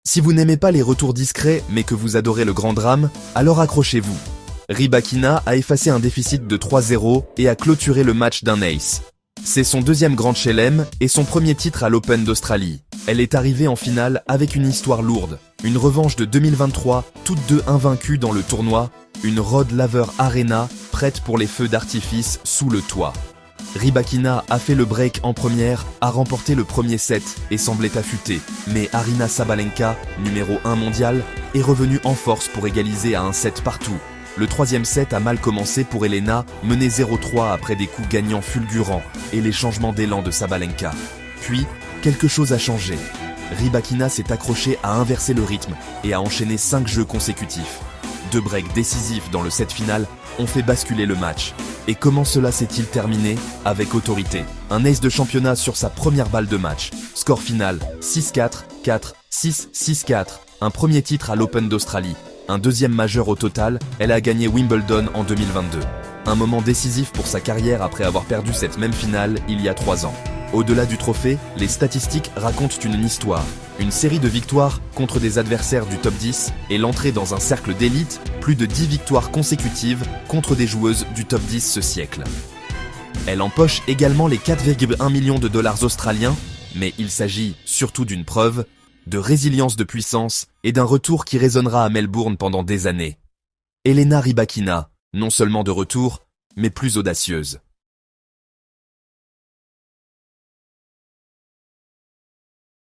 Si vous n'aimez pas les retours discrets mais que vous adorez le grand drame, alors accrochez-vous. Rybakina a effacé un déficit de 3-0 et a clôturé le match d'un ace. C'est son deuxième Grand Chelem et son premier titre à l'Open d'Australie. Elle est arrivée en finale avec une histoire lourde. Une revanche de 2023, toutes deux invaincues dans le tournoi, une Rod Laver Arena prête pour les feux d'artifice sous le toit. Rybakina a fait le break en première, a remporté le premier set et semblait affûtée. Mais Aryna Sabalenka, numéro 1 mondial, est revenue en force pour égaliser à un set partout. Le troisième set a mal commencé pour Elena, menée 0-3 après des coups gagnants fulgurants et les changements d'élan de Sabalenka. Puis, quelque chose a changé. Rybakina s'est accrochée à inverser le rythme et a enchaîné 5 jeux consécutifs. 2 breaks décisifs dans le set final ont fait basculer le match. Et comment cela s'est-il terminé? Avec autorité. Un ace de championnat sur sa première balle de match. Score final 6-4, 4, 6, 6-4. Un premier titre à l'Open d'Australie. Un deuxième majeur au total, elle a gagné Wimbledon en 2022. Un moment décisif pour sa carrière après avoir perdu cette même finale il y a 3 ans. Au-delà du trophée, les statistiques racontent une histoire. Une série de victoires contre des adversaires du top 10 et l'entrée dans un cercle d'élite, plus de 10 victoires consécutives contre des joueuses du top 10 ce siècle. Elle empoche également les 4,1 millions de dollars australiens, mais il s'agit surtout d'une preuve de résilience de puissance et d'un retour qui résonnera à Melbourne pendant des années. Elena Rybakina, non seulement de retour, mais plus audacieuse.